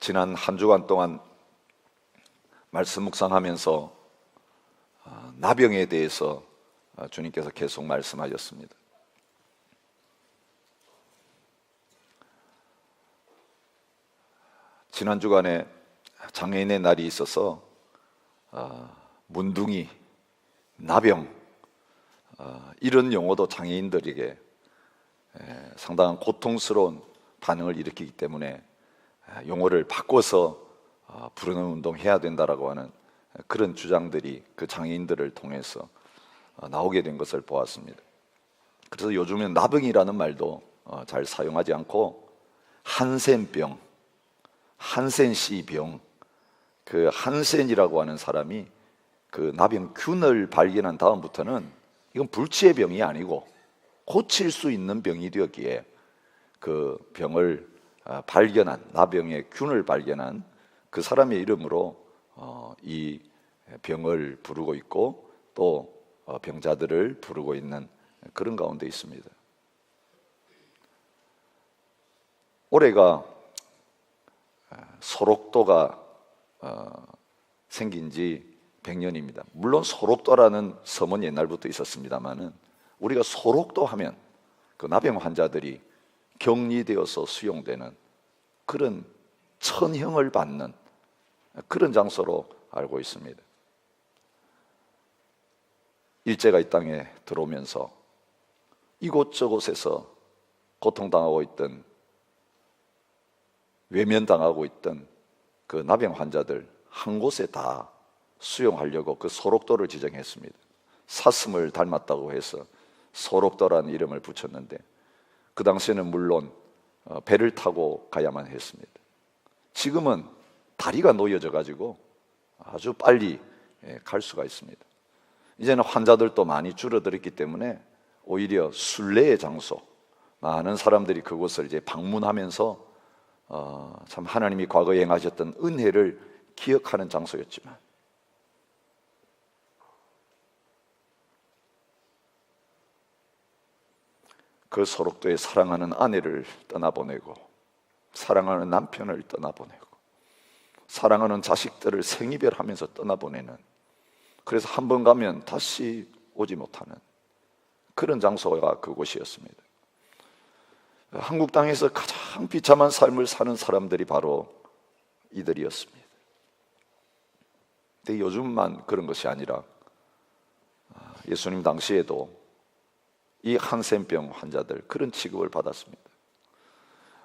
지난 한 주간 동안 말씀 묵상하면서 나병에 대해서 주님께서 계속 말씀하셨습니다. 지난 주간에 장애인의 날이 있어서 문둥이, 나병 이런 용어도 장애인들에게 상당한 고통스러운 반응을 일으키기 때문에 용어를 바꿔서 부르는 운동해야 된다라고 하는 그런 주장들이 그 장애인들을 통해서 나오게 된 것을 보았습니다. 그래서 요즘은 나병이라는 말도 잘 사용하지 않고 한센병, 한센씨 병, 그 한센이라고 하는 사람이 그 나병균을 발견한 다음부터는 이건 불치의 병이 아니고 고칠 수 있는 병이 되었기에 그 병을 발견한, 나병의 균을 발견한 그 사람의 이름으로 이 병을 부르고 있고 또 병자들을 부르고 있는 그런 가운데 있습니다. 올해가 소록도가 생긴 지 100년입니다. 물론 소록도라는 섬은 옛날부터 있었습니다만은 우리가 소록도 하면 그 나병 환자들이 격리되어서 수용되는 그런 천형을 받는 그런 장소로 알고 있습니다. 일제가 이 땅에 들어오면서 이곳저곳에서 고통당하고 있던, 외면당하고 있던 그 나병 환자들 한 곳에 다 수용하려고 그 소록도를 지정했습니다. 사슴을 닮았다고 해서 소록도라는 이름을 붙였는데 그 당시에는 물론 배를 타고 가야만 했습니다. 지금은 다리가 놓여져 가지고 아주 빨리 갈 수가 있습니다. 이제는 환자들도 많이 줄어들었기 때문에 오히려 순례의 장소, 많은 사람들이 그곳을 이제 방문하면서 참 하나님이 과거에 행하셨던 은혜를 기억하는 장소였지만 그 소록도에 사랑하는 아내를 떠나보내고 사랑하는 남편을 떠나보내고 사랑하는 자식들을 생이별하면서 떠나보내는, 그래서 한 번 가면 다시 오지 못하는 그런 장소가 그곳이었습니다. 한국 땅에서 가장 비참한 삶을 사는 사람들이 바로 이들이었습니다. 근데 요즘만 그런 것이 아니라 예수님 당시에도 이 한센병 환자들 그런 취급을 받았습니다.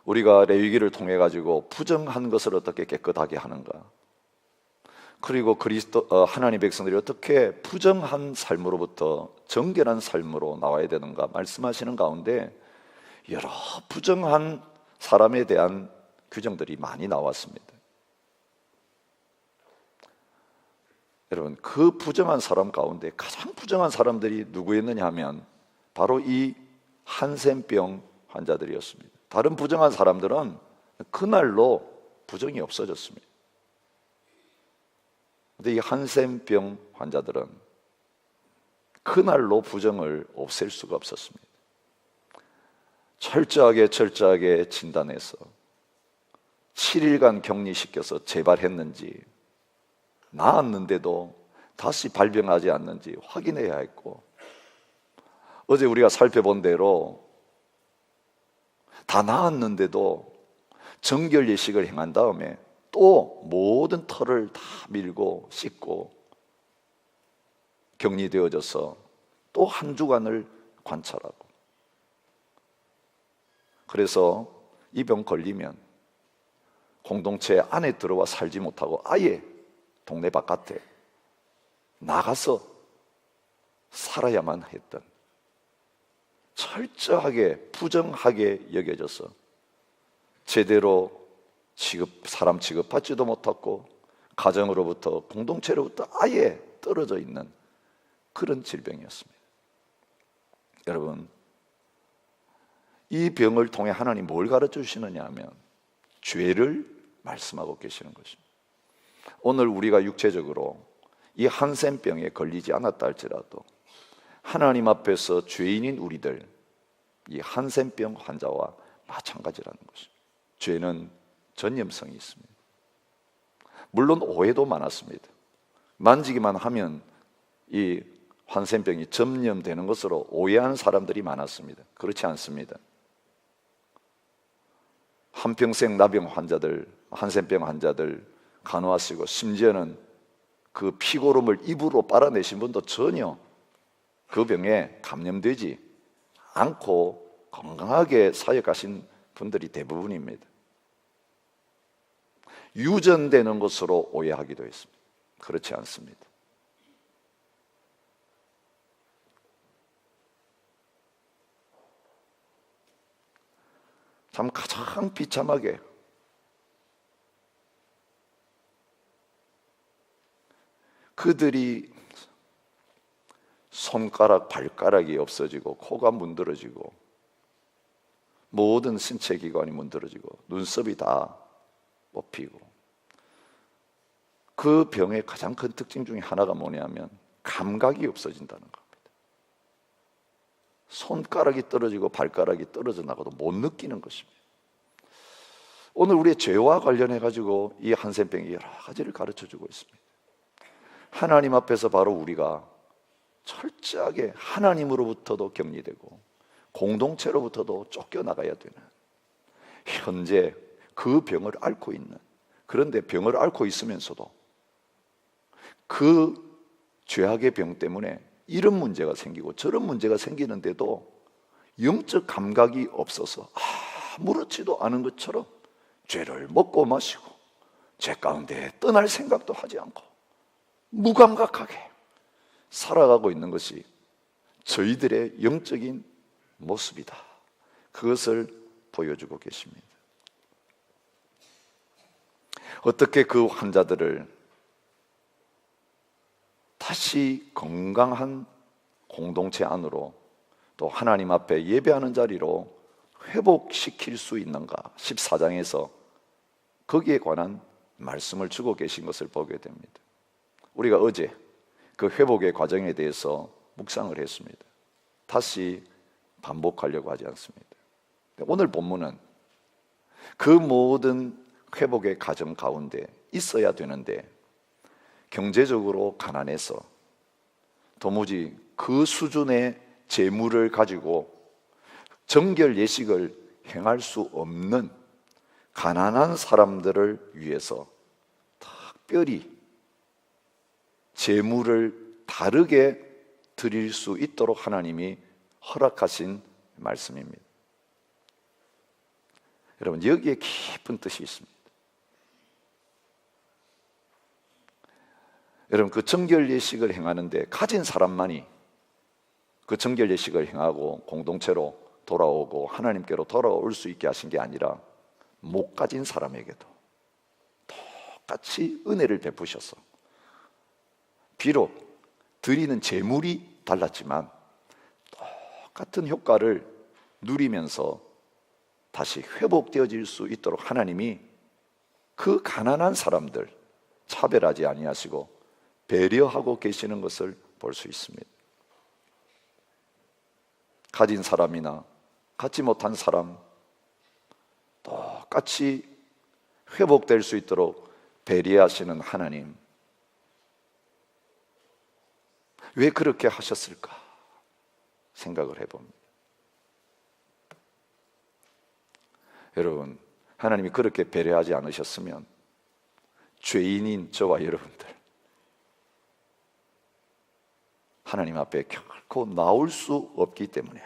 우리가 레위기를 통해 가지고 부정한 것을 어떻게 깨끗하게 하는가, 그리고 하나님 백성들이 어떻게 부정한 삶으로부터 정결한 삶으로 나와야 되는가 말씀하시는 가운데 여러 부정한 사람에 대한 규정들이 많이 나왔습니다. 여러분, 그 부정한 사람 가운데 가장 부정한 사람들이 누구였느냐 하면 바로 이 한센병 환자들이었습니다. 다른 부정한 사람들은 그날로 부정이 없어졌습니다. 그런데 이 한센병 환자들은 그날로 부정을 없앨 수가 없었습니다. 철저하게 진단해서 7일간 격리시켜서 재발했는지, 나았는데도 다시 발병하지 않는지 확인해야 했고, 어제 우리가 살펴본 대로 다 나았는데도 정결 예식을 행한 다음에 또 모든 털을 다 밀고 씻고 격리되어져서 또 한 주간을 관찰하고, 그래서 이 병 걸리면 공동체 안에 들어와 살지 못하고 아예 동네 바깥에 나가서 살아야만 했던, 철저하게 부정하게 여겨져서 제대로 사람 취급받지도 못했고 가정으로부터, 공동체로부터 아예 떨어져 있는 그런 질병이었습니다. 여러분, 이 병을 통해 하나님 뭘 가르쳐 주시느냐 하면 죄를 말씀하고 계시는 것입니다. 오늘 우리가 육체적으로 이 한센병에 걸리지 않았다 할지라도 하나님 앞에서 죄인인 우리들, 이 한센병 환자와 마찬가지라는 것입니다. 죄는 전염성이 있습니다. 물론 오해도 많았습니다. 만지기만 하면 이 한센병이 전염되는 것으로 오해하는 사람들이 많았습니다. 그렇지 않습니다. 한평생 나병 환자들, 한센병 환자들 간호하시고 심지어는 그 피고름을 입으로 빨아내신 분도 전혀 그 병에 감염되지 않고 건강하게 사역하신 분들이 대부분입니다. 유전되는 것으로 오해하기도 했습니다. 그렇지 않습니다. 참 가장 비참하게 그들이 손가락, 발가락이 없어지고 코가 문드러지고 모든 신체 기관이 문드러지고 눈썹이 다 뽑히고 그 병의 가장 큰 특징 중에 하나가 뭐냐면 감각이 없어진다는 겁니다. 손가락이 떨어지고 발가락이 떨어져 나가도 못 느끼는 것입니다. 오늘 우리의 죄와 관련해 가지고 이 한센병이 여러 가지를 가르쳐주고 있습니다. 하나님 앞에서 바로 우리가 철저하게 하나님으로부터도 격리되고 공동체로부터도 쫓겨나가야 되는, 현재 그 병을 앓고 있는, 그런데 병을 앓고 있으면서도 그 죄악의 병 때문에 이런 문제가 생기고 저런 문제가 생기는데도 영적 감각이 없어서 아무렇지도 않은 것처럼 죄를 먹고 마시고 죄 가운데 떠날 생각도 하지 않고 무감각하게 살아가고 있는 것이 저희들의 영적인 모습이다. 그것을 보여주고 계십니다. 어떻게 그 환자들을 다시 건강한 공동체 안으로 또 하나님 앞에 예배하는 자리로 회복시킬 수 있는가? 14장에서 거기에 관한 말씀을 주고 계신 것을 보게 됩니다. 우리가 어제 그 회복의 과정에 대해서 묵상을 했습니다. 다시 반복하려고 하지 않습니다. 오늘 본문은 그 모든 회복의 과정 가운데 있어야 되는데 경제적으로 가난해서 도무지 그 수준의 재물을 가지고 정결 예식을 행할 수 없는 가난한 사람들을 위해서 특별히 재물을 다르게 드릴 수 있도록 하나님이 허락하신 말씀입니다. 여러분, 여기에 깊은 뜻이 있습니다. 여러분, 그 정결 예식을 행하는데 가진 사람만이 그 정결 예식을 행하고 공동체로 돌아오고 하나님께로 돌아올 수 있게 하신 게 아니라 못 가진 사람에게도 똑같이 은혜를 베푸셔서 비록 드리는 재물이 달랐지만 똑같은 효과를 누리면서 다시 회복되어질 수 있도록 하나님이 그 가난한 사람들 차별하지 아니하시고 배려하고 계시는 것을 볼 수 있습니다. 가진 사람이나 갖지 못한 사람 똑같이 회복될 수 있도록 배려하시는 하나님, 왜 그렇게 하셨을까 생각을 해봅니다. 여러분, 하나님이 그렇게 배려하지 않으셨으면 죄인인 저와 여러분들 하나님 앞에 결코 나올 수 없기 때문에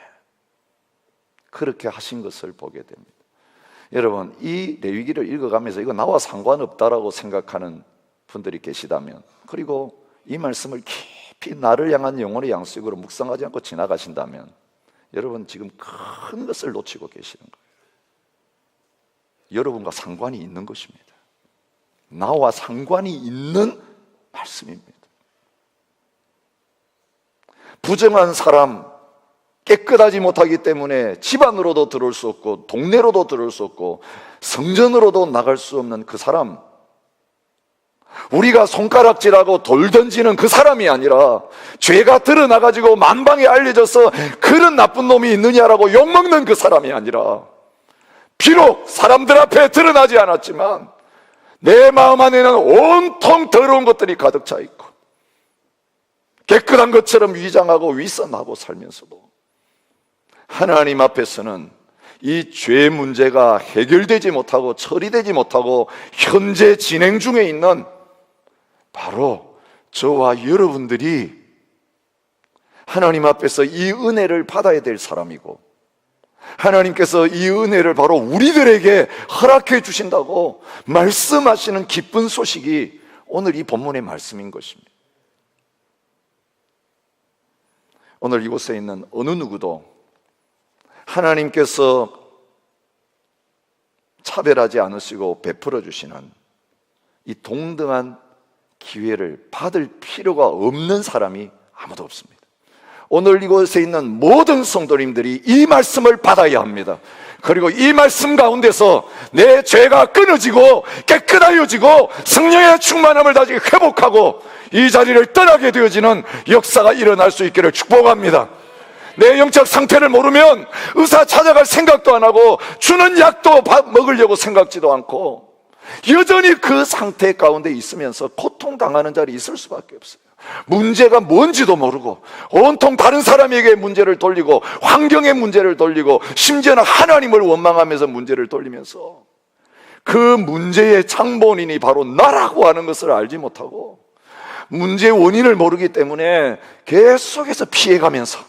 그렇게 하신 것을 보게 됩니다. 여러분, 이 레위기를 읽어가면서 이거 나와 상관없다라고 생각하는 분들이 계시다면, 그리고 이 말씀을 깊이 나를 향한 영혼의 양식으로 묵상하지 않고 지나가신다면 여러분 지금 큰 것을 놓치고 계시는 거예요. 여러분과 상관이 있는 것입니다. 나와 상관이 있는 말씀입니다. 부정한 사람, 깨끗하지 못하기 때문에 집안으로도 들어올 수 없고 동네로도 들어올 수 없고 성전으로도 나갈 수 없는 그 사람, 우리가 손가락질하고 돌 던지는 그 사람이 아니라 죄가 드러나가지고 만방에 알려져서 그런 나쁜 놈이 있느냐라고 욕먹는 그 사람이 아니라, 비록 사람들 앞에 드러나지 않았지만 내 마음 안에는 온통 더러운 것들이 가득 차 있고 깨끗한 것처럼 위장하고 위선하고 살면서도 하나님 앞에서는 이 죄 문제가 해결되지 못하고 처리되지 못하고 현재 진행 중에 있는 바로 저와 여러분들이 하나님 앞에서 이 은혜를 받아야 될 사람이고, 하나님께서 이 은혜를 바로 우리들에게 허락해 주신다고 말씀하시는 기쁜 소식이 오늘 이 본문의 말씀인 것입니다. 오늘 이곳에 있는 어느 누구도 하나님께서 차별하지 않으시고 베풀어 주시는 이 동등한 기회를 받을 필요가 없는 사람이 아무도 없습니다. 오늘 이곳에 있는 모든 성도님들이 이 말씀을 받아야 합니다. 그리고 이 말씀 가운데서 내 죄가 끊어지고 깨끗하여지고 성령의 충만함을 다시 회복하고 이 자리를 떠나게 되어지는 역사가 일어날 수 있기를 축복합니다. 내 영적 상태를 모르면 의사 찾아갈 생각도 안 하고 주는 약도 먹으려고 생각지도 않고 여전히 그 상태 가운데 있으면서 고통당하는 자리에 있을 수밖에 없어요. 문제가 뭔지도 모르고 온통 다른 사람에게 문제를 돌리고 환경에 문제를 돌리고 심지어는 하나님을 원망하면서 문제를 돌리면서 그 문제의 창본인이 바로 나라고 하는 것을 알지 못하고 문제의 원인을 모르기 때문에 계속해서 피해가면서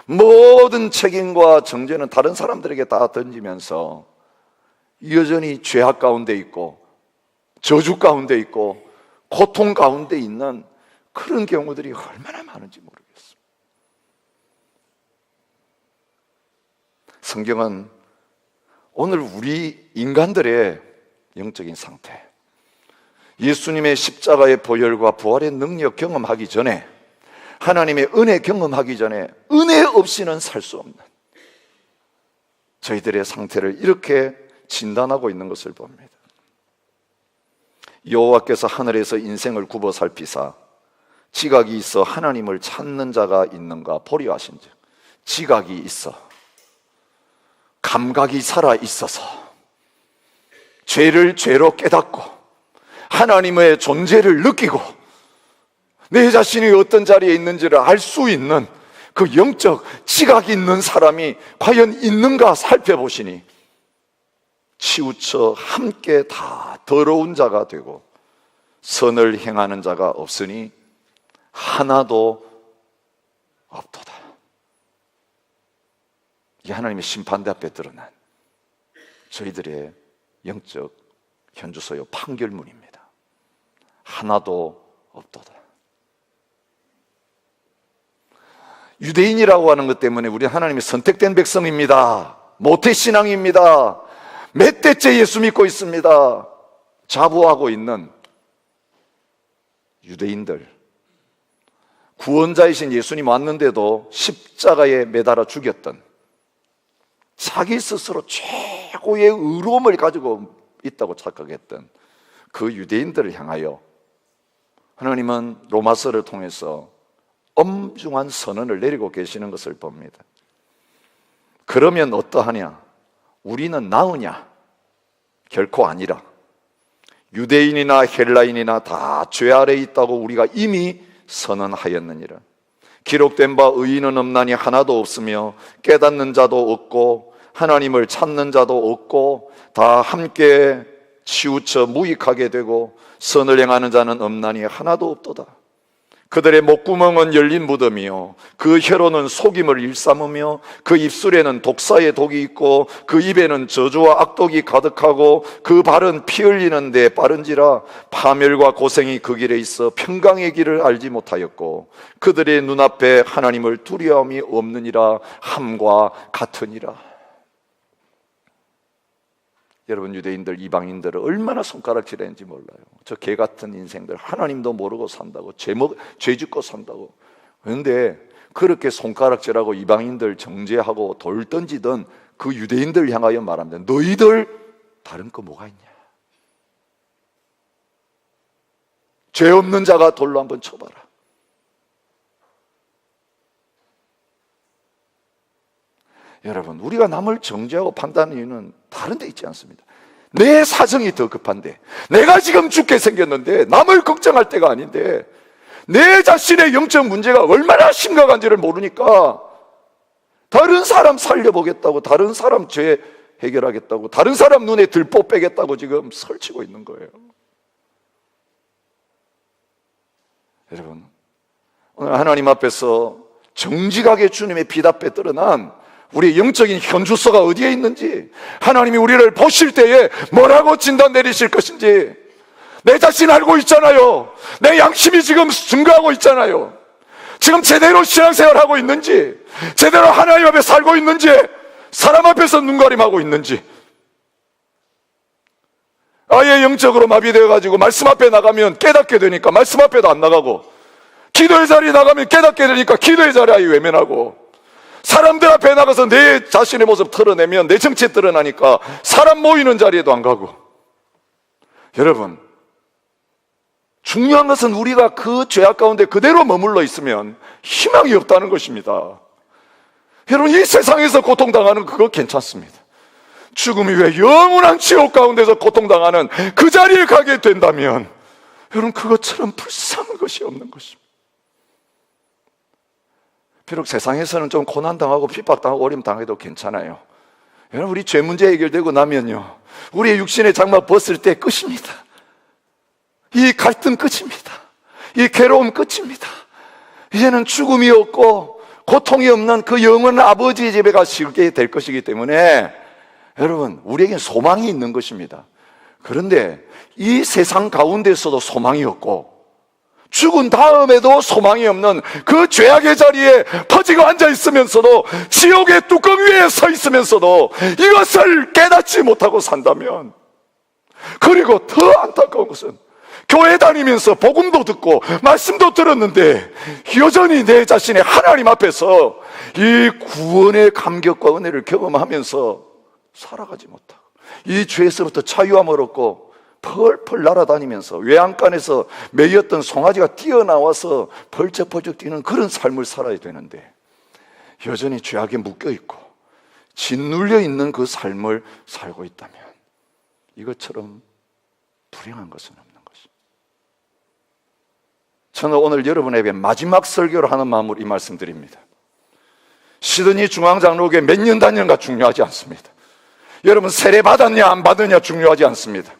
모든 책임과 정죄는 다른 사람들에게 다 던지면서 여전히 죄악 가운데 있고 저주 가운데 있고 고통 가운데 있는 그런 경우들이 얼마나 많은지 모르겠습니다. 성경은 오늘 우리 인간들의 영적인 상태, 예수님의 십자가의 보혈과 부활의 능력 경험하기 전에, 하나님의 은혜 경험하기 전에 은혜 없이는 살 수 없는 저희들의 상태를 이렇게 진단하고 있는 것을 봅니다. 여호와께서 하늘에서 인생을 굽어 살피사 지각이 있어 하나님을 찾는 자가 있는가 보려 하신즉, 지각이 있어 감각이 살아 있어서 죄를 죄로 깨닫고 하나님의 존재를 느끼고 내 자신이 어떤 자리에 있는지를 알 수 있는 그 영적 지각이 있는 사람이 과연 있는가 살펴보시니 치우쳐 함께 다 더러운 자가 되고 선을 행하는 자가 없으니 하나도 없도다. 이게 하나님의 심판대 앞에 드러난 저희들의 영적 현주소요 판결문입니다. 하나도 없도다. 유대인이라고 하는 것 때문에 우리 하나님의 선택된 백성입니다, 모태신앙입니다, 몇 대째 예수 믿고 있습니다 자부하고 있는 유대인들, 구원자이신 예수님 왔는데도 십자가에 매달아 죽였던, 자기 스스로 최고의 의로움을 가지고 있다고 착각했던 그 유대인들을 향하여 하나님은 로마서를 통해서 엄중한 선언을 내리고 계시는 것을 봅니다. 그러면 어떠하냐? 우리는 나으냐? 결코 아니라 유대인이나 헬라인이나 다 죄 아래에 있다고 우리가 이미 선언하였느니라. 기록된 바 의인은 없나니 하나도 없으며 깨닫는 자도 없고 하나님을 찾는 자도 없고 다 함께 치우쳐 무익하게 되고 선을 행하는 자는 없나니 하나도 없도다. 그들의 목구멍은 열린 무덤이요 그 혀로는 속임을 일삼으며 그 입술에는 독사의 독이 있고 그 입에는 저주와 악독이 가득하고 그 발은 피 흘리는 데 빠른지라 파멸과 고생이 그 길에 있어 평강의 길을 알지 못하였고 그들의 눈앞에 하나님을 두려움이 없느니라 함과 같으니라. 여러분, 유대인들, 이방인들을 얼마나 손가락질했는지 몰라요. 저 개 같은 인생들, 하나님도 모르고 산다고, 죄 짓고 산다고. 그런데 그렇게 손가락질하고 이방인들 정죄하고 돌 던지던 그 유대인들 향하여 말합니다. 너희들 다른 거 뭐가 있냐? 죄 없는 자가 돌로 한번 쳐봐라. 여러분, 우리가 남을 정죄하고 판단하는 이유는 다른 데 있지 않습니다. 내 사정이 더 급한데, 내가 지금 죽게 생겼는데 남을 걱정할 때가 아닌데, 내 자신의 영적 문제가 얼마나 심각한지를 모르니까 다른 사람 살려보겠다고, 다른 사람 죄 해결하겠다고, 다른 사람 눈에 들보 빼겠다고 지금 설치고 있는 거예요. 여러분, 오늘 하나님 앞에서 정직하게 주님의 빛 앞에 드러난 우리의 영적인 현주소가 어디에 있는지, 하나님이 우리를 보실 때에 뭐라고 진단 내리실 것인지 내 자신 알고 있잖아요. 내 양심이 지금 증거하고 있잖아요. 지금 제대로 신앙생활하고 있는지, 제대로 하나님 앞에 살고 있는지, 사람 앞에서 눈가림하고 있는지. 아예 영적으로 마비되어가지고 말씀 앞에 나가면 깨닫게 되니까 말씀 앞에도 안 나가고, 기도의 자리에 나가면 깨닫게 되니까 기도의 자리에 아예 외면하고, 사람들 앞에 나가서 내 자신의 모습 털어내면 내 정체 드러나니까 사람 모이는 자리에도 안 가고. 여러분, 중요한 것은 우리가 그 죄악 가운데 그대로 머물러 있으면 희망이 없다는 것입니다. 여러분, 이 세상에서 고통당하는 그거 괜찮습니다. 죽음이 왜 영원한 지옥 가운데서 고통당하는 그 자리에 가게 된다면 여러분, 그것처럼 불쌍한 것이 없는 것입니다. 비록 세상에서는 좀 고난당하고 핍박당하고 어림당해도 괜찮아요. 여러분, 우리 죄 문제 해결되고 나면요, 우리의 육신의 장막 벗을 때 끝입니다. 이 갈등 끝입니다. 이 괴로움 끝입니다. 이제는 죽음이 없고 고통이 없는 그 영원한 아버지의 집에 가시게 될 것이기 때문에 여러분, 우리에겐 소망이 있는 것입니다. 그런데 이 세상 가운데서도 소망이 없고 죽은 다음에도 소망이 없는 그 죄악의 자리에 퍼지고 앉아 있으면서도, 지옥의 뚜껑 위에 서 있으면서도 이것을 깨닫지 못하고 산다면, 그리고 더 안타까운 것은 교회 다니면서 복음도 듣고 말씀도 들었는데 여전히 내 자신의 하나님 앞에서 이 구원의 감격과 은혜를 경험하면서 살아가지 못하고, 이 죄에서부터 자유함을 얻고 펄펄 날아다니면서 외양간에서 매였던 송아지가 뛰어나와서 벌쩍벌쩍 뛰는 그런 삶을 살아야 되는데, 여전히 죄악에 묶여있고 짓눌려 있는 그 삶을 살고 있다면 이것처럼 불행한 것은 없는 것입니다. 저는 오늘 여러분에게 마지막 설교를 하는 마음으로 이 말씀 드립니다. 시드니 중앙장로교회 몇 년 다니는가 중요하지 않습니다. 여러분 세례 받았냐 안 받았냐 중요하지 않습니다.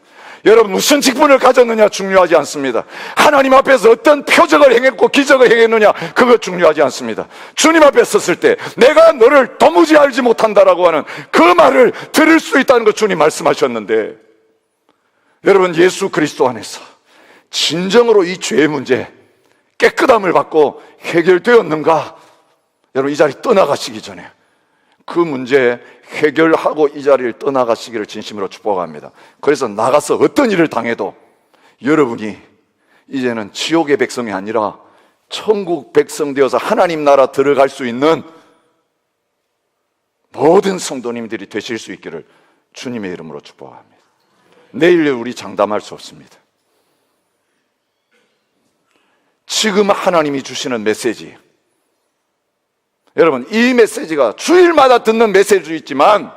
여러분 무슨 직분을 가졌느냐 중요하지 않습니다. 하나님 앞에서 어떤 표적을 행했고 기적을 행했느냐 그거 중요하지 않습니다. 주님 앞에 섰을 때 내가 너를 도무지 알지 못한다라고 하는 그 말을 들을 수 있다는 것 주님 말씀하셨는데, 여러분 예수 그리스도 안에서 진정으로 이 죄의 문제 깨끗함을 받고 해결되었는가? 여러분 이 자리 떠나가시기 전에 그 문제 해결하고 이 자리를 떠나가시기를 진심으로 축복합니다. 그래서 나가서 어떤 일을 당해도 여러분이 이제는 지옥의 백성이 아니라 천국 백성 되어서 하나님 나라 들어갈 수 있는 모든 성도님들이 되실 수 있기를 주님의 이름으로 축복합니다. 내일 우리 장담할 수 없습니다. 지금 하나님이 주시는 메시지, 여러분 이 메시지가 주일마다 듣는 메시지도 있지만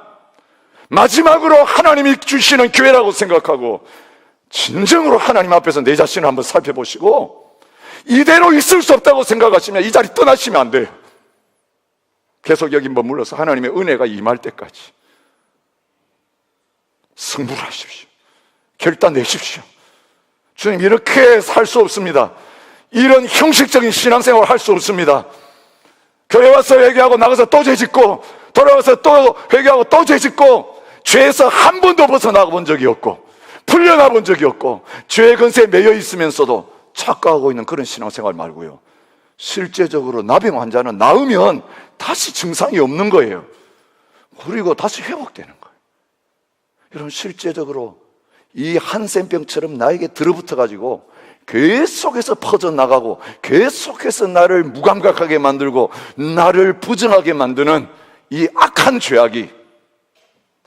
마지막으로 하나님이 주시는 기회라고 생각하고 진정으로 하나님 앞에서 내 자신을 한번 살펴보시고 이대로 있을 수 없다고 생각하시면 이 자리 떠나시면 안 돼요. 계속 여기 머물러서 하나님의 은혜가 임할 때까지 승부를 하십시오. 결단 내십시오. 주님 이렇게 살 수 없습니다. 이런 형식적인 신앙생활을 할 수 없습니다. 교회 와서 회개하고 나가서 또 죄짓고 돌아와서 또 회개하고 또 죄짓고 죄에서 한 번도 벗어나 본 적이 없고 풀려나 본 적이 없고 죄의 근세에 매여 있으면서도 착각하고 있는 그런 신앙생활 말고요, 실제적으로 나병 환자는 나으면 다시 증상이 없는 거예요. 그리고 다시 회복되는 거예요. 여러분 실제적으로 이 한센병처럼 나에게 들어붙어가지고 계속해서 퍼져나가고 계속해서 나를 무감각하게 만들고 나를 부정하게 만드는 이 악한 죄악이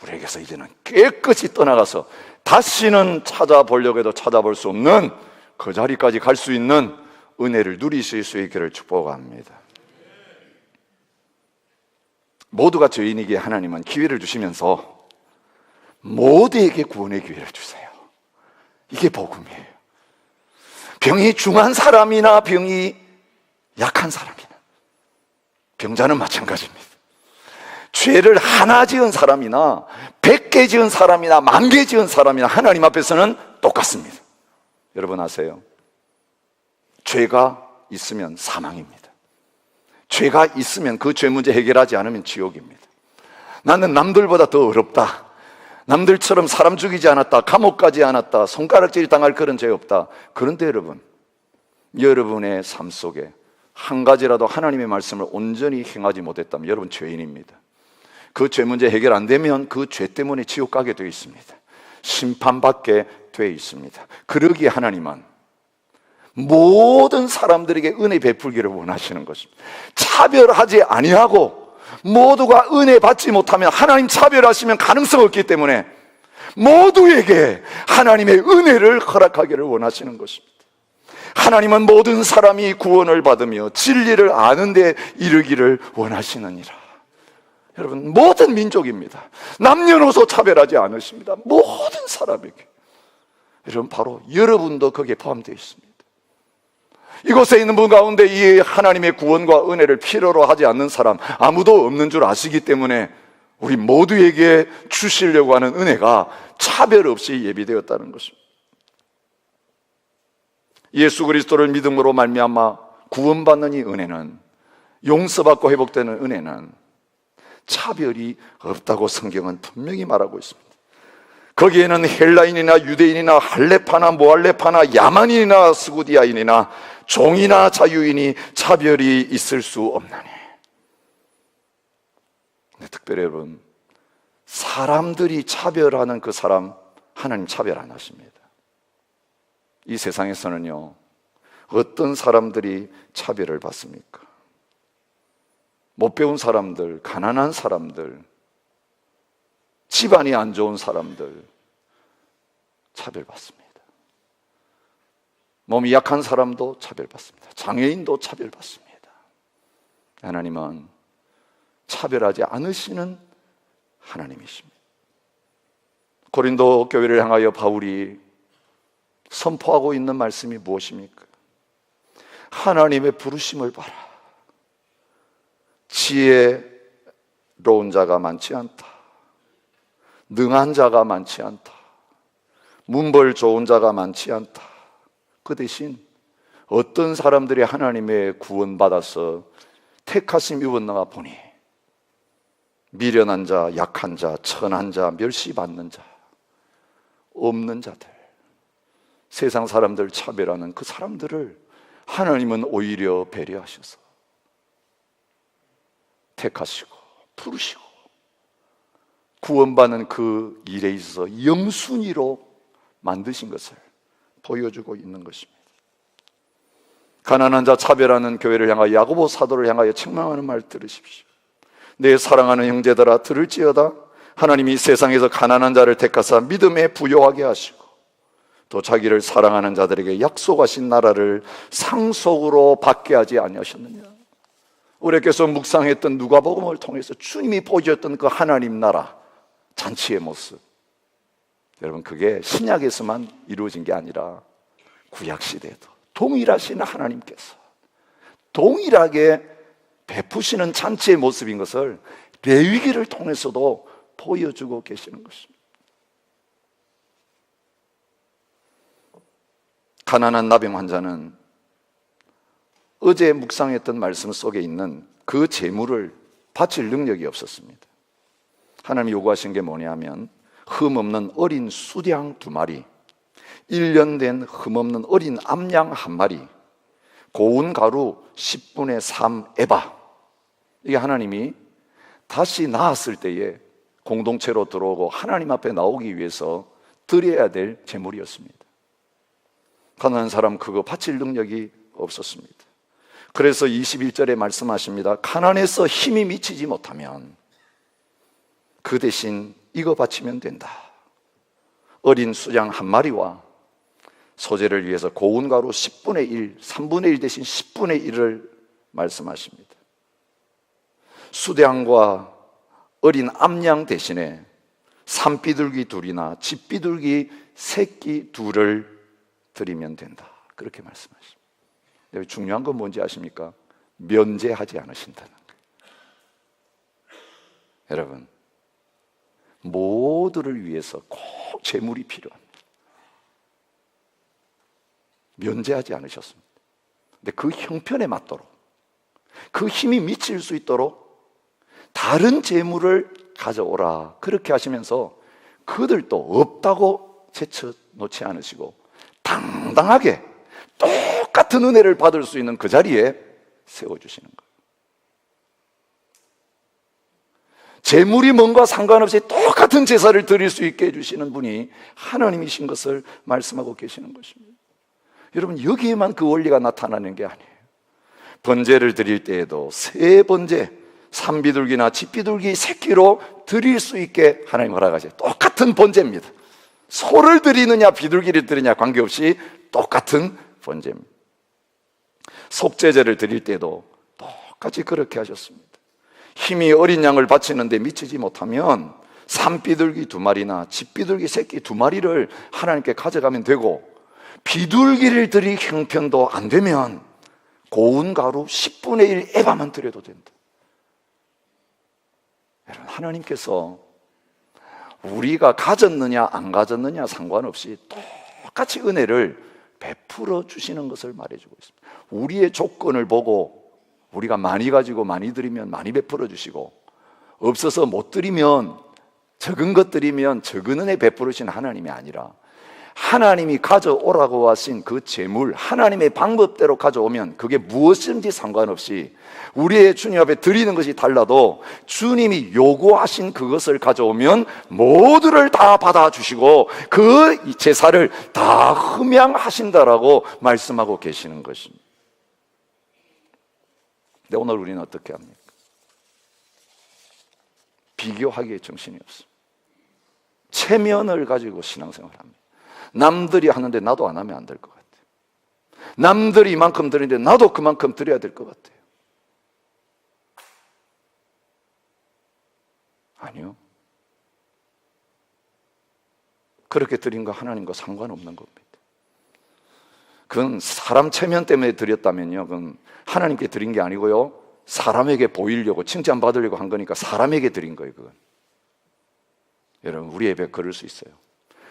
우리에게서 이제는 깨끗이 떠나가서 다시는 찾아보려고 해도 찾아볼 수 없는 그 자리까지 갈 수 있는 은혜를 누리실 수 있기를 축복합니다. 모두가 죄인이기에 하나님은 기회를 주시면서 모두에게 구원의 기회를 주세요. 이게 복음이에요. 병이 중한 사람이나 병이 약한 사람이나, 병자는 마찬가지입니다. 죄를 하나 지은 사람이나 100개 지은 사람이나 10,000개 지은 사람이나 하나님 앞에서는 똑같습니다. 여러분 아세요? 죄가 있으면 사망입니다. 죄가 있으면 그 죄 문제 해결하지 않으면 지옥입니다. 나는 남들보다 더 어렵다, 남들처럼 사람 죽이지 않았다, 감옥 가지 않았다, 손가락질 당할 그런 죄 없다. 그런데 여러분, 여러분의 삶 속에 한 가지라도 하나님의 말씀을 온전히 행하지 못했다면 여러분 죄인입니다. 그 죄 문제 해결 안 되면 그 죄 때문에 지옥 가게 되어 있습니다. 심판받게 되어 있습니다. 그러기에 하나님은 모든 사람들에게 은혜 베풀기를 원하시는 것입니다. 차별하지 아니하고 모두가 은혜 받지 못하면 하나님 차별하시면 가능성 없기 때문에 모두에게 하나님의 은혜를 허락하기를 원하시는 것입니다. 하나님은 모든 사람이 구원을 받으며 진리를 아는 데 이르기를 원하시느니라. 여러분, 모든 민족입니다. 남녀노소 차별하지 않으십니다. 모든 사람에게. 여러분, 바로 여러분도 거기에 포함되어 있습니다. 이곳에 있는 분 가운데 이 하나님의 구원과 은혜를 필요로 하지 않는 사람 아무도 없는 줄 아시기 때문에 우리 모두에게 주시려고 하는 은혜가 차별 없이 예비되었다는 것입니다. 예수 그리스도를 믿음으로 말미암아 구원받는 이 은혜는, 용서받고 회복되는 은혜는 차별이 없다고 성경은 분명히 말하고 있습니다. 거기에는 헬라인이나 유대인이나 할레파나 모할레파나 야만인이나 스구디아인이나 종이나 자유인이 차별이 있을 수 없나니. 특별히 여러분, 사람들이 차별하는 그 사람 하나님 차별 안 하십니다. 이 세상에서는요, 어떤 사람들이 차별을 받습니까? 못 배운 사람들, 가난한 사람들, 집안이 안 좋은 사람들 차별받습니다. 몸이 약한 사람도 차별받습니다. 장애인도 차별받습니다. 하나님은 차별하지 않으시는 하나님이십니다. 고린도 교회를 향하여 바울이 선포하고 있는 말씀이 무엇입니까? 하나님의 부르심을 봐라. 지혜로운 자가 많지 않다. 능한 자가 많지 않다. 문벌 좋은 자가 많지 않다. 그 대신 어떤 사람들이 하나님의 구원받아서 택하심 입었는가 보니 미련한 자, 약한 자, 천한 자, 멸시받는 자, 없는 자들, 세상 사람들 차별하는 그 사람들을 하나님은 오히려 배려하셔서 택하시고 부르시고 구원받는 그 일에 있어서 영순위로 만드신 것을 보여주고 있는 것입니다. 가난한 자 차별하는 교회를 향하여, 야고보 사도를 향하여 책망하는 말 들으십시오. 내 사랑하는 형제들아 들을지어다. 하나님이 세상에서 가난한 자를 택하사 믿음에 부요하게 하시고 또 자기를 사랑하는 자들에게 약속하신 나라를 상속으로 받게 하지 아니하셨느냐. 우리께서 묵상했던 누가복음을 통해서 주님이 보여줬던 그 하나님 나라 잔치의 모습, 여러분, 그게 신약에서만 이루어진 게 아니라 구약시대에도 동일하신 하나님께서 동일하게 베푸시는 잔치의 모습인 것을 레위기를 통해서도 보여주고 계시는 것입니다. 가난한 나병 환자는 어제 묵상했던 말씀 속에 있는 그 재물을 바칠 능력이 없었습니다. 하나님이 요구하신 게 뭐냐면 흠없는 어린 수양 2마리, 1년 된 흠없는 어린 암양 1마리, 고운 가루 10분의 3 에바. 이게 하나님이 다시 나았을 때에 공동체로 들어오고 하나님 앞에 나오기 위해서 드려야 될 제물이었습니다. 가난한 사람 그거 바칠 능력이 없었습니다. 그래서 21절에 말씀하십니다. 가난해서 힘이 미치지 못하면 그 대신 이거 바치면 된다. 어린 수양 1마리와 소재를 위해서 고운 가루 10분의 1, 3분의 1 대신 10분의 1을 말씀하십니다. 수량과 어린 암양 대신에 산비둘기 둘이나 집비둘기 새끼 둘을 드리면 된다. 그렇게 말씀하십니다. 근데 중요한 건 뭔지 아십니까? 면제하지 않으신다는 거예요. 여러분, 모두를 위해서 꼭 제물이 필요합니다. 면제하지 않으셨습니다. 근데 그 형편에 맞도록, 그 힘이 미칠 수 있도록 다른 제물을 가져오라, 그렇게 하시면서 그들도 없다고 제쳐놓지 않으시고 당당하게 똑같은 은혜를 받을 수 있는 그 자리에 세워주시는 거예요. 재물이 뭔가 상관없이 똑같은 제사를 드릴 수 있게 해주시는 분이 하나님이신 것을 말씀하고 계시는 것입니다. 여러분, 여기에만 그 원리가 나타나는 게 아니에요. 번제를 드릴 때에도 새 번제, 산비둘기나 집비둘기 새끼로 드릴 수 있게 하나님 허락하세요. 똑같은 번제입니다. 소를 드리느냐 비둘기를 드리느냐 관계없이 똑같은 번제입니다. 속죄제를 드릴 때도 똑같이 그렇게 하셨습니다. 힘이 어린 양을 바치는데 미치지 못하면 산비둘기 2마리나 집비둘기 새끼 2마리를 하나님께 가져가면 되고, 비둘기를 드릴 형편도 안 되면 고운 가루 10분의 1 에바만 드려도 된다. 여러분, 하나님께서 우리가 가졌느냐 안 가졌느냐 상관없이 똑같이 은혜를 베풀어 주시는 것을 말해주고 있습니다. 우리의 조건을 보고 우리가 많이 가지고 많이 드리면 많이 베풀어 주시고, 없어서 못 드리면, 적은 것 드리면 적은 은혜 베풀으신 하나님이 아니라, 하나님이 가져오라고 하신 그 재물, 하나님의 방법대로 가져오면 그게 무엇인지 상관없이 우리의 주님 앞에 드리는 것이 달라도 주님이 요구하신 그것을 가져오면 모두를 다 받아주시고 그 제사를 다 흠양하신다라고 말씀하고 계시는 것입니다. 근데 오늘 우리는 어떻게 합니까? 비교하기에 정신이 없습니다. 체면을 가지고 신앙생활을 합니다. 남들이 하는데 나도 안 하면 안 될 것 같아요. 남들이 이만큼 드리는데 나도 그만큼 드려야 될 것 같아요. 아니요. 그렇게 드린 거 하나님과 상관없는 겁니다. 그건 사람 체면 때문에 드렸다면요, 그건 하나님께 드린 게 아니고요, 사람에게 보이려고 칭찬받으려고 한 거니까 사람에게 드린 거예요. 그건. 여러분, 우리 예배 그럴 수 있어요.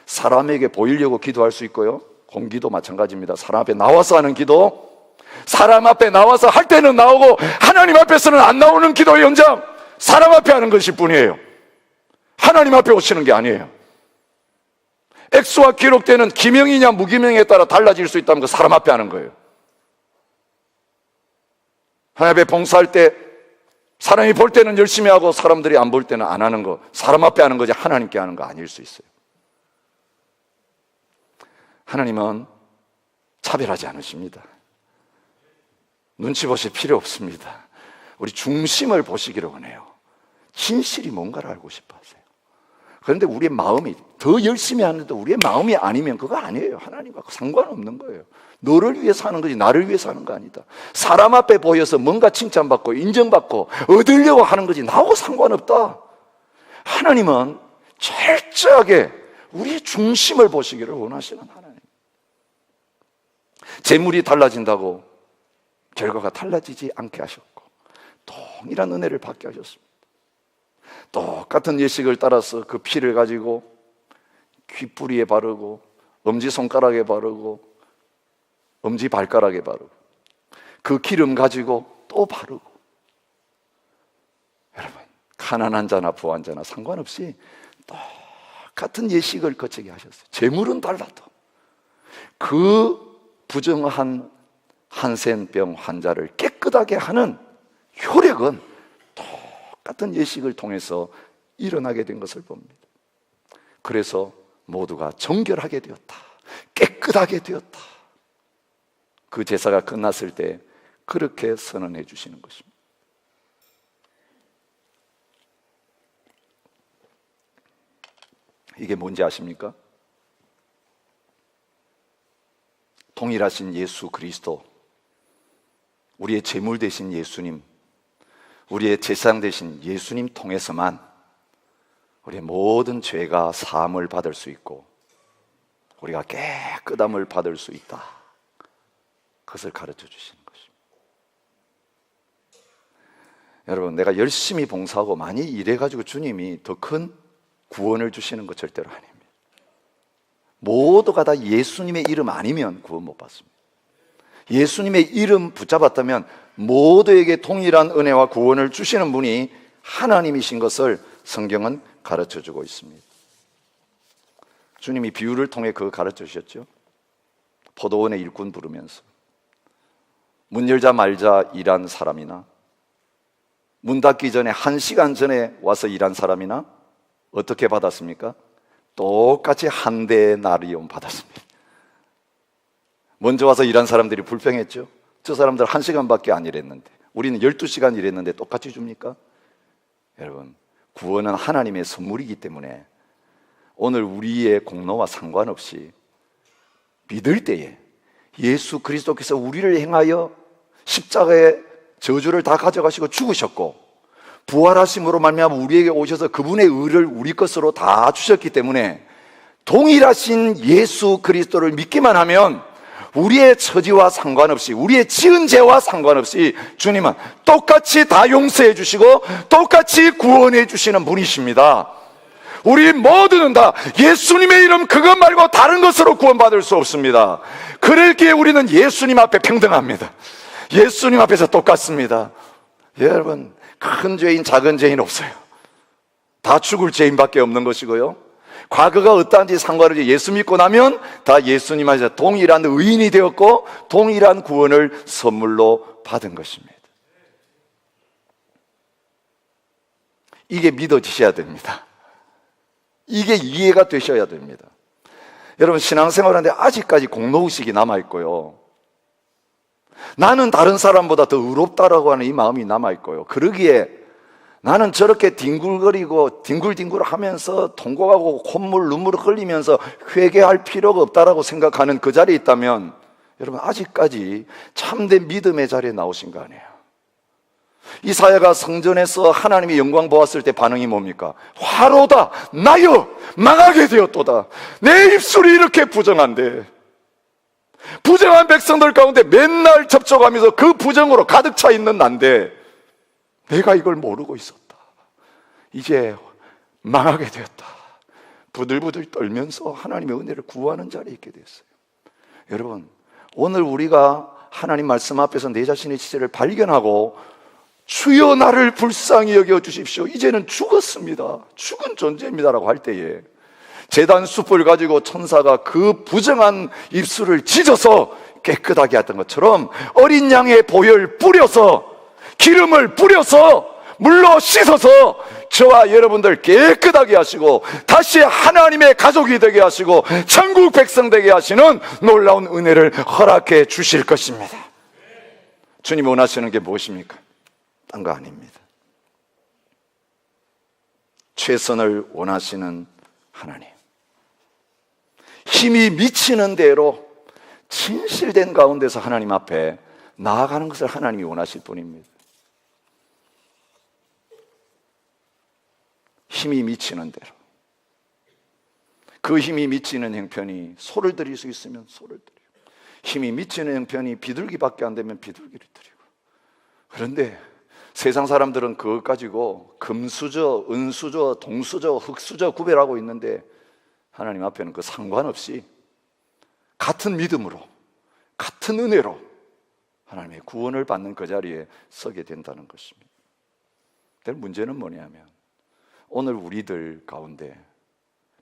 사람에게 보이려고 기도할 수 있고요, 공기도 마찬가지입니다. 사람 앞에 나와서 하는 기도, 사람 앞에 나와서 할 때는 나오고 하나님 앞에서는 안 나오는 기도의 연장, 사람 앞에 하는 것일 뿐이에요. 하나님 앞에 오시는 게 아니에요. 액수와 기록되는 기명이냐 무기명에 따라 달라질 수 있다면 그 사람 앞에 하는 거예요. 하나님 앞에 봉사할 때 사람이 볼 때는 열심히 하고 사람들이 안 볼 때는 안 하는 거, 사람 앞에 하는 거지 하나님께 하는 거 아닐 수 있어요. 하나님은 차별하지 않으십니다. 눈치 보실 필요 없습니다. 우리 중심을 보시기를 원해요. 진실이 뭔가를 알고 싶어 하세요. 그런데 우리의 마음이, 더 열심히 하는데도 우리의 마음이 아니면 그거 아니에요. 하나님과 상관없는 거예요. 너를 위해서 하는 거지 나를 위해서 하는 거 아니다. 사람 앞에 보여서 뭔가 칭찬받고 인정받고 얻으려고 하는 거지 나하고 상관없다. 하나님은 철저하게 우리의 중심을 보시기를 원하시는 하나님. 재물이 달라진다고 결과가 달라지지 않게 하셨고 동일한 은혜를 받게 하셨습니다. 똑같은 예식을 따라서 그 피를 가지고 귓뿌리에 바르고 엄지손가락에 바르고 엄지발가락에 바르고 그 기름 가지고 또 바르고, 여러분, 가난한 자나 부한 자나 상관없이 똑같은 예식을 거치게 하셨어요. 재물은 달라도 그 부정한 한센병 환자를 깨끗하게 하는 효력은 똑같은 예식을 통해서 일어나게 된 것을 봅니다. 그래서 모두가 정결하게 되었다, 깨끗하게 되었다. 그 제사가 끝났을 때 그렇게 선언해 주시는 것입니다. 이게 뭔지 아십니까? 동일하신 예수 그리스도, 우리의 제물 되신 예수님, 우리의 제사장 되신 예수님 통해서만 우리의 모든 죄가 사함을 받을 수 있고 우리가 깨끗함을 받을 수 있다. 그것을 가르쳐 주시는 것입니다. 여러분, 내가 열심히 봉사하고 많이 일해가지고 주님이 더 큰 구원을 주시는 것 절대로 아닙니다. 모두가 다 예수님의 이름 아니면 구원 못 받습니다. 예수님의 이름 붙잡았다면 모두에게 동일한 은혜와 구원을 주시는 분이 하나님이신 것을 성경은 가르쳐주고 있습니다. 주님이 비유를 통해 그거 가르쳐 주셨죠. 포도원의 일꾼 부르면서 문 열자 말자 일한 사람이나 문 닫기 전에 1시간 전에 와서 일한 사람이나 어떻게 받았습니까? 똑같이 한 대의 나리온 받았습니다. 먼저 와서 일한 사람들이 불평했죠. 저 사람들 1시간밖에 안 일했는데 우리는 12시간 일했는데 똑같이 줍니까? 여러분, 구원은 하나님의 선물이기 때문에 오늘 우리의 공로와 상관없이 믿을 때에 예수 그리스도께서 우리를 행하여 십자가의 저주를 다 가져가시고 죽으셨고 부활하심으로 말미암아 우리에게 오셔서 그분의 의를 우리 것으로 다 주셨기 때문에 동일하신 예수 그리스도를 믿기만 하면 우리의 처지와 상관없이 우리의 지은 죄와 상관없이 주님은 똑같이 다 용서해 주시고 똑같이 구원해 주시는 분이십니다. 우리 모두는 다 예수님의 이름 그것 말고 다른 것으로 구원받을 수 없습니다. 그러기에 우리는 예수님 앞에 평등합니다. 예수님 앞에서 똑같습니다. 여러분, 큰 죄인 작은 죄인 없어요. 다 죽을 죄인밖에 없는 것이고요, 과거가 어떠한지 상관없이 예수 믿고 나면 다 예수님 안에서 동일한 의인이 되었고 동일한 구원을 선물로 받은 것입니다. 이게 믿어지셔야 됩니다. 이게 이해가 되셔야 됩니다. 여러분, 신앙생활하는데 아직까지 공로의식이 남아있고요, 나는 다른 사람보다 더 의롭다라고 하는 이 마음이 남아있고요, 그러기에 나는 저렇게 뒹굴거리고 뒹굴뒹굴 하면서 통곡하고 콧물 눈물을 흘리면서 회개할 필요가 없다라고 생각하는 그 자리에 있다면 여러분, 아직까지 참된 믿음의 자리에 나오신 거 아니에요. 이사야가 성전에서 하나님의 영광 보았을 때 반응이 뭡니까? 화로다 나여 망하게 되었도다. 내 입술이 이렇게 부정한데, 부정한 백성들 가운데 맨날 접촉하면서 그 부정으로 가득 차 있는 난데 내가 이걸 모르고 있었다. 이제 망하게 되었다. 부들부들 떨면서 하나님의 은혜를 구하는 자리에 있게 됐어요. 여러분, 오늘 우리가 하나님 말씀 앞에서 내 자신의 지체를 발견하고 주여 나를 불쌍히 여겨 주십시오, 이제는 죽었습니다, 죽은 존재입니다라고 할 때에 제단 숯불 가지고 천사가 그 부정한 입술을 찢어서 깨끗하게 했던 것처럼 어린 양의 보혈 뿌려서 기름을 뿌려서 물로 씻어서 저와 여러분들 깨끗하게 하시고 다시 하나님의 가족이 되게 하시고 천국 백성 되게 하시는 놀라운 은혜를 허락해 주실 것입니다. 주님 원하시는 게 무엇입니까? 딴 거 아닙니다. 최선을 원하시는 하나님, 힘이 미치는 대로 진실된 가운데서 하나님 앞에 나아가는 것을 하나님이 원하실 뿐입니다. 힘이 미치는 대로, 그 힘이 미치는 형편이 소를 드릴 수 있으면 소를 드리고, 힘이 미치는 형편이 비둘기밖에 안 되면 비둘기를 드리고. 그런데 세상 사람들은 그것 가지고 금수저, 은수저, 동수저, 흙수저 구별하고 있는데 하나님 앞에는 그 상관없이 같은 믿음으로, 같은 은혜로 하나님의 구원을 받는 그 자리에 서게 된다는 것입니다. 근데 문제는 뭐냐면 오늘 우리들 가운데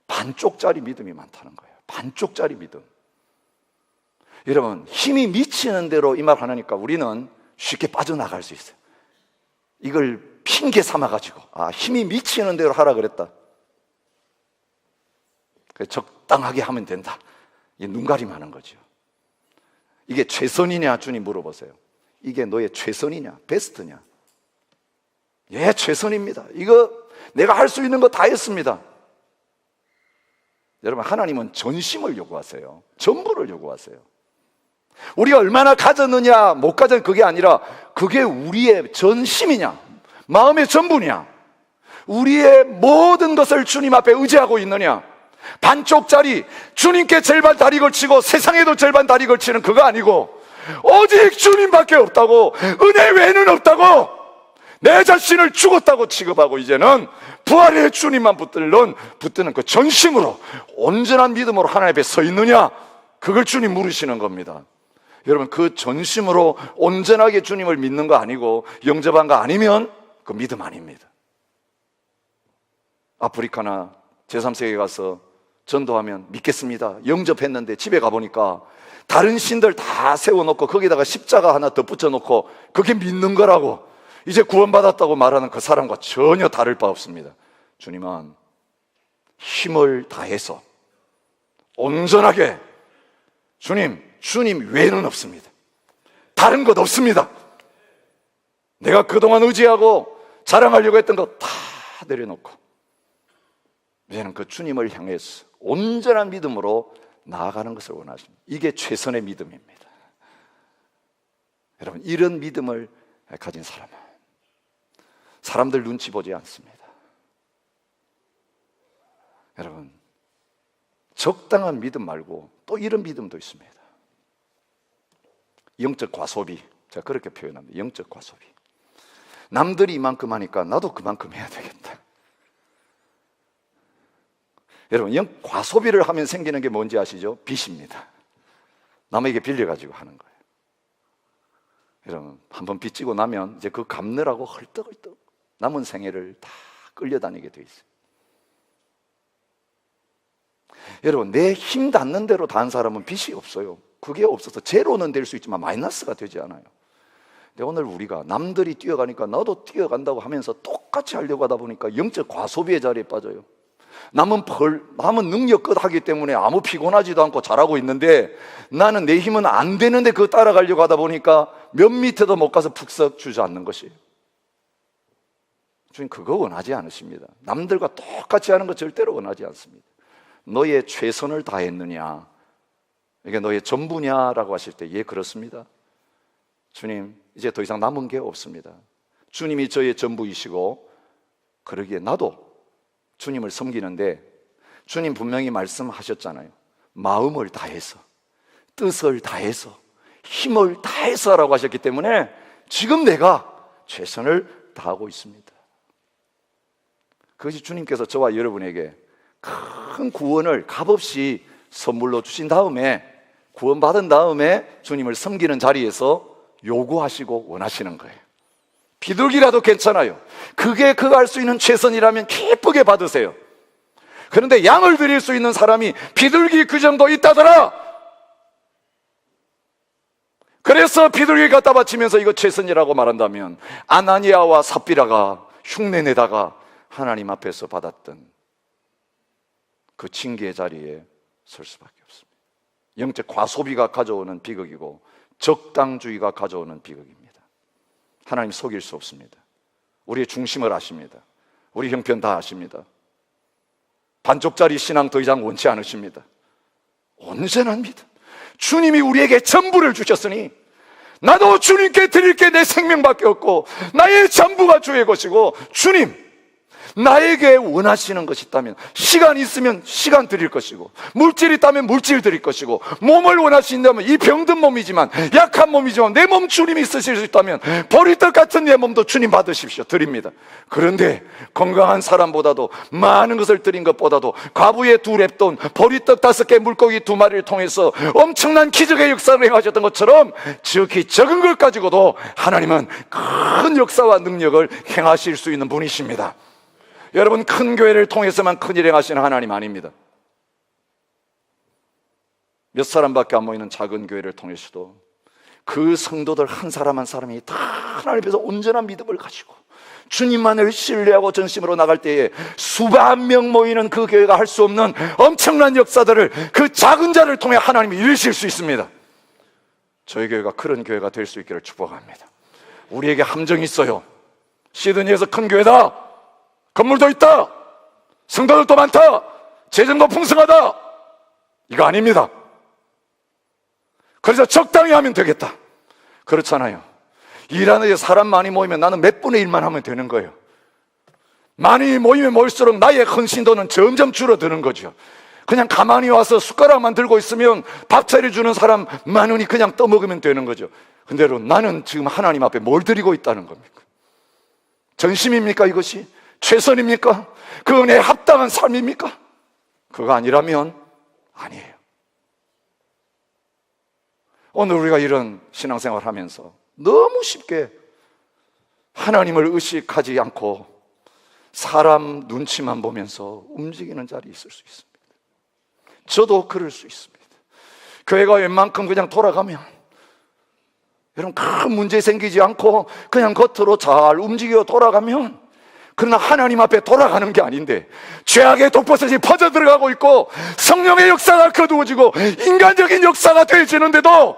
반쪽짜리 믿음이 많다는 거예요. 반쪽짜리 믿음. 여러분, 힘이 미치는 대로 이 말 하나니까 우리는 쉽게 빠져나갈 수 있어요. 이걸 핑계 삼아가지고 힘이 미치는 대로 하라 그랬다, 적당하게 하면 된다, 이 눈가림하는 거죠. 이게 최선이냐 주님 물어보세요. 이게 너의 최선이냐 베스트냐? 예, 최선입니다. 이거 내가 할 수 있는 거 다 했습니다. 여러분, 하나님은 전심을 요구하세요. 전부를 요구하세요. 우리가 얼마나 가졌느냐 못 가졌느냐 그게 아니라 그게 우리의 전심이냐 마음의 전부냐. 우리의 모든 것을 주님 앞에 의지하고 있느냐? 반쪽짜리 주님께 절반 다리 걸치고 세상에도 절반 다리 걸치는 그거 아니고 오직 주님밖에 없다고, 은혜 외에는 없다고, 내 자신을 죽었다고 취급하고 이제는 부활의 주님만 붙드는 그 전심으로 온전한 믿음으로 하나님 앞에 서 있느냐, 그걸 주님 물으시는 겁니다. 여러분, 그 전심으로 온전하게 주님을 믿는 거 아니고 영접한 거 아니면 그 믿음 아닙니다. 아프리카나 제3세계에 가서 전도하면 믿겠습니다, 영접했는데 집에 가보니까 다른 신들 다 세워놓고 거기다가 십자가 하나 더 붙여놓고 그게 믿는 거라고 이제 구원받았다고 말하는 그 사람과 전혀 다를 바 없습니다. 주님은 힘을 다해서 온전하게, 주님 외에는 없습니다. 다른 것 없습니다. 내가 그동안 의지하고 자랑하려고 했던 거 다 내려놓고 이제는 그 주님을 향해서 온전한 믿음으로 나아가는 것을 원하십니다. 이게 최선의 믿음입니다. 여러분, 이런 믿음을 가진 사람은 사람들 눈치 보지 않습니다. 여러분, 적당한 믿음 말고 또 이런 믿음도 있습니다. 영적 과소비, 제가 그렇게 표현합니다. 영적 과소비. 남들이 이만큼 하니까 나도 그만큼 해야 되겠다. 여러분, 과소비를 하면 생기는 게 뭔지 아시죠? 빚입니다. 남에게 빌려가지고 하는 거예요. 여러분, 한번 빚지고 나면 이제 그 갚느라고 헐떡헐떡 남은 생애를 다 끌려다니게 돼 있어요. 여러분, 내 힘 닿는 대로 다 한 사람은 빚이 없어요. 그게 없어서 제로는 될 수 있지만 마이너스가 되지 않아요. 근데 오늘 우리가 남들이 뛰어가니까 나도 뛰어간다고 하면서 똑같이 하려고 하다 보니까 영적 과소비의 자리에 빠져요. 남은 능력 끝하기 때문에 아무 피곤하지도 않고 잘하고 있는데 나는 내 힘은 안 되는데 그거 따라가려고 하다 보니까 몇 미터도 못 가서 푹썩 주저앉는 것이에요. 주님, 그거 원하지 않으십니다. 남들과 똑같이 하는 거 절대로 원하지 않습니다. 너의 최선을 다했느냐, 이게 너의 전부냐라고 하실 때, 예, 그렇습니다. 주님, 이제 더 이상 남은 게 없습니다. 주님이 저의 전부이시고 그러기에 나도 주님을 섬기는데, 주님 분명히 말씀하셨잖아요. 마음을 다해서, 뜻을 다해서, 힘을 다해서 라고 하셨기 때문에 지금 내가 최선을 다하고 있습니다. 그것이 주님께서 저와 여러분에게 큰 구원을 값없이 선물로 주신 다음에, 구원받은 다음에 주님을 섬기는 자리에서 요구하시고 원하시는 거예요. 비둘기라도 괜찮아요. 그게 그가 할 수 있는 최선이라면 기쁘게 받으세요. 그런데 양을 드릴 수 있는 사람이 비둘기 그 정도 있다더라. 그래서 비둘기 갖다 바치면서 이거 최선이라고 말한다면 아나니아와 삽비라가 흉내내다가 하나님 앞에서 받았던 그 징계의 자리에 설 수밖에 없습니다. 영적 과소비가 가져오는 비극이고 적당주의가 가져오는 비극입니다. 하나님 속일 수 없습니다. 우리의 중심을 아십니다. 우리 형편 다 아십니다. 반쪽짜리 신앙 더 이상 원치 않으십니다. 온전한 믿음, 주님이 우리에게 전부를 주셨으니 나도 주님께 드릴 게 내 생명밖에 없고 나의 전부가 주의 것이고, 주님 나에게 원하시는 것이 있다면 시간 있으면 시간 드릴 것이고, 물질 있다면 물질 드릴 것이고, 몸을 원하신다면 이 병든 몸이지만, 약한 몸이지만 내 몸 주님이 쓰실 수 있다면 보리떡 같은 내 몸도 주님 받으십시오. 드립니다. 그런데 건강한 사람보다도 많은 것을 드린 것보다도 과부의 2랩돈, 보리떡 5개, 물고기 2마리를 통해서 엄청난 기적의 역사를 행하셨던 것처럼 지극히 적은 것 가지고도 하나님은 큰 역사와 능력을 행하실 수 있는 분이십니다. 여러분, 큰 교회를 통해서만 큰일 행하시는 하나님 아닙니다. 몇 사람밖에 안 모이는 작은 교회를 통해서도 그 성도들 한 사람 한 사람이 다 하나님 앞에서 온전한 믿음을 가지고 주님만을 신뢰하고 전심으로 나갈 때에 수만 명 모이는 그 교회가 할 수 없는 엄청난 역사들을 그 작은 자를 통해 하나님이 이루실 수 있습니다. 저희 교회가 그런 교회가 될 수 있기를 축복합니다. 우리에게 함정이 있어요. 시드니에서 큰 교회다, 건물도 있다, 성도들도 많다, 재정도 풍성하다, 이거 아닙니다. 그래서 적당히 하면 되겠다, 그렇잖아요. 일하는 데 사람 많이 모이면 나는 몇 분의 1만 하면 되는 거예요. 많이 모이면 모일수록 나의 헌신도는 점점 줄어드는 거죠. 그냥 가만히 와서 숟가락만 들고 있으면 밥 차려주는 사람 많으니 그냥 떠먹으면 되는 거죠. 근데 나는 지금 하나님 앞에 뭘 드리고 있다는 겁니까? 전심입니까 이것이? 최선입니까? 그 은혜에 합당한 삶입니까? 그거 아니라면 아니에요. 오늘 우리가 이런 신앙생활 하면서 너무 쉽게 하나님을 의식하지 않고 사람 눈치만 보면서 움직이는 자리 있을 수 있습니다. 저도 그럴 수 있습니다. 교회가 웬만큼 그냥 돌아가면 여러분 큰 문제 생기지 않고 그냥 겉으로 잘 움직여 돌아가면, 그러나 하나님 앞에 돌아가는 게 아닌데 죄악의 독버섯이 퍼져 들어가고 있고 성령의 역사가 거두어지고 인간적인 역사가 되어지는데도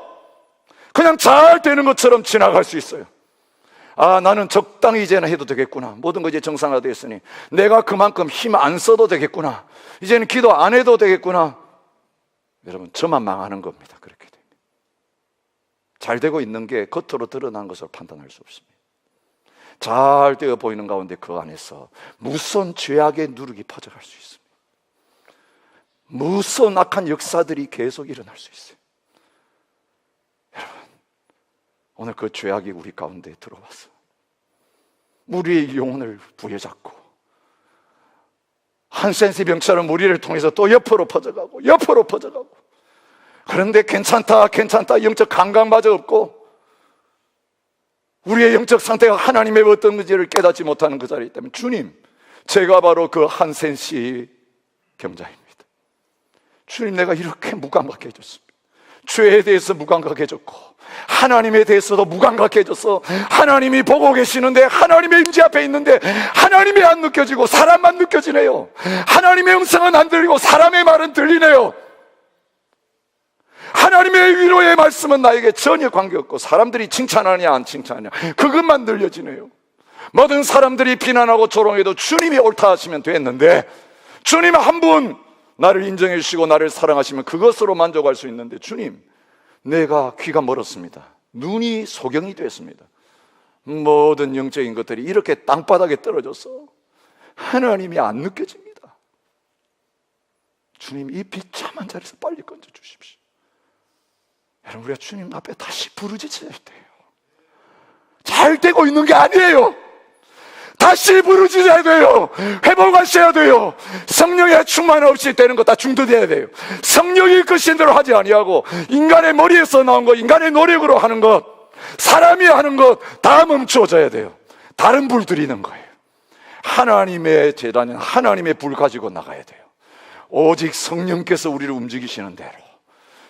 그냥 잘 되는 것처럼 지나갈 수 있어요. 아, 나는 적당히 이제는 해도 되겠구나. 모든 거 이제 정상화되었으니 내가 그만큼 힘 안 써도 되겠구나. 이제는 기도 안 해도 되겠구나. 여러분, 저만 망하는 겁니다. 그렇게 됩니다. 잘 되고 있는 게 겉으로 드러난 것으로 판단할 수 없습니다. 잘 되어 보이는 가운데 그 안에서 무서운 죄악의 누룩이 퍼져갈 수 있습니다. 무서운 악한 역사들이 계속 일어날 수 있어요. 여러분, 오늘 그 죄악이 우리 가운데 들어와서 우리의 영혼을 부여잡고 한센스 병처럼 우리를 통해서 또 옆으로 퍼져가고 그런데 괜찮다 영적 감각마저 없고 우리의 영적 상태가 하나님의 어떤 건지를 깨닫지 못하는 그 자리에 있다면, 주님, 제가 바로 그 한센시 병자입니다. 주님, 내가 이렇게 무감각해 졌습니다. 죄에 대해서 무감각해졌고 하나님에 대해서도 무감각해져서 하나님이 보고 계시는데, 하나님의 임재 앞에 있는데 하나님이 안 느껴지고 사람만 느껴지네요. 하나님의 음성은 안 들리고 사람의 말은 들리네요. 하나님의 위로의 말씀은 나에게 전혀 관계없고 사람들이 칭찬하냐 안 칭찬하냐 그것만 들려지네요. 모든 사람들이 비난하고 조롱해도 주님이 옳다 하시면 됐는데, 주님 한 분 나를 인정해 주시고 나를 사랑하시면 그것으로 만족할 수 있는데, 주님, 내가 귀가 멀었습니다. 눈이 소경이 됐습니다. 모든 영적인 것들이 이렇게 땅바닥에 떨어져서 하나님이 안 느껴집니다. 주님, 이 비참한 자리에서 빨리 건져 주십시오. 여러분, 우리가 주님 앞에 다시 부르짖어야 돼요. 잘 되고 있는 게 아니에요. 다시 부르짖어야 돼요. 회복하셔야 돼요. 성령의 충만 없이 되는 거 다 중도돼야 돼요. 성령이 이끄신 대로 하지 아니하고 인간의 머리에서 나온 것, 인간의 노력으로 하는 것, 사람이 하는 것 다 멈춰져야 돼요. 다른 불 드리는 거예요. 하나님의 제단은 하나님의 불 가지고 나가야 돼요. 오직 성령께서 우리를 움직이시는 대로,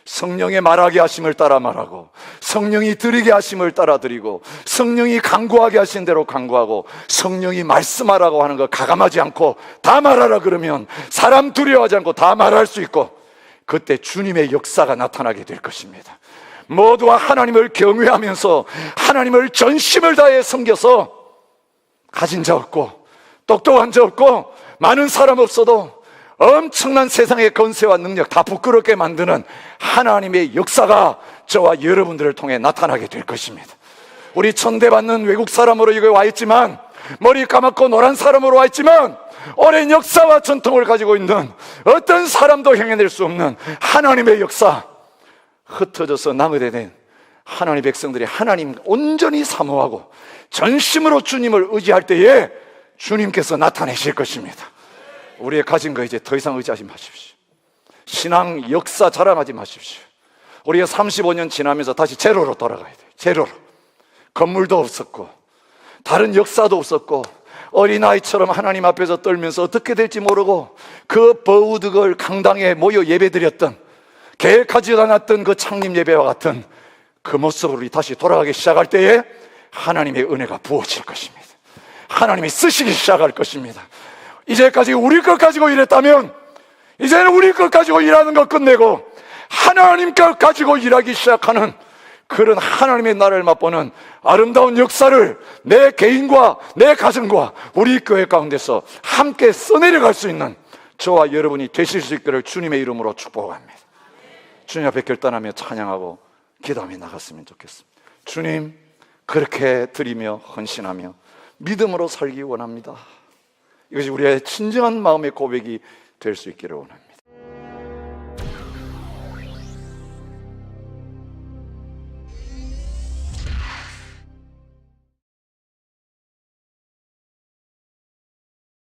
성령의 말하게 하심을 따라 말하고 성령이 드리게 하심을 따라 드리고 성령이 간구하게 하신 대로 간구하고 성령이 말씀하라고 하는 거 가감하지 않고 다 말하라 그러면 사람 두려워하지 않고 다 말할 수 있고, 그때 주님의 역사가 나타나게 될 것입니다. 모두와 하나님을 경외하면서 하나님을 전심을 다해 섬겨서 가진 자 없고 똑똑한 자 없고 많은 사람 없어도 엄청난 세상의 건세와 능력 다 부끄럽게 만드는 하나님의 역사가 저와 여러분들을 통해 나타나게 될 것입니다. 우리 천대받는 외국 사람으로 여기 와 있지만, 머리 까맣고 노란 사람으로 와 있지만, 오랜 역사와 전통을 가지고 있는 어떤 사람도 행해낼 수 없는 하나님의 역사, 흩어져서 낭의된 하나님의 백성들이 하나님 온전히 사모하고 전심으로 주님을 의지할 때에 주님께서 나타내실 것입니다. 우리의 가진 거 이제 더 이상 의지하지 마십시오. 신앙 역사 자랑하지 마십시오. 우리가 35년 지나면서 다시 제로로 돌아가야 돼요. 제로로. 건물도 없었고 다른 역사도 없었고 어린아이처럼 하나님 앞에서 떨면서 어떻게 될지 모르고 그 버우드걸 강당에 모여 예배드렸던, 계획하지 않았던 그 창립 예배와 같은 그 모습으로 우리 다시 돌아가기 시작할 때에 하나님의 은혜가 부어질 것입니다. 하나님이 쓰시기 시작할 것입니다. 이제까지 우리 것 가지고 일했다면 이제는 우리 것 가지고 일하는 것 끝내고 하나님 것 가지고 일하기 시작하는 그런 하나님의 나라를 맛보는 아름다운 역사를 내 개인과 내 가정과 우리 교회 가운데서 함께 써내려갈 수 있는 저와 여러분이 되실 수 있기를 주님의 이름으로 축복합니다. 주님 앞에 결단하며 찬양하고 기도하며 나갔으면 좋겠습니다. 주님, 그렇게 드리며 헌신하며 믿음으로 살기 원합니다. 이것이 우리의 진정한 마음의 고백이 될 수 있기를 원합니다.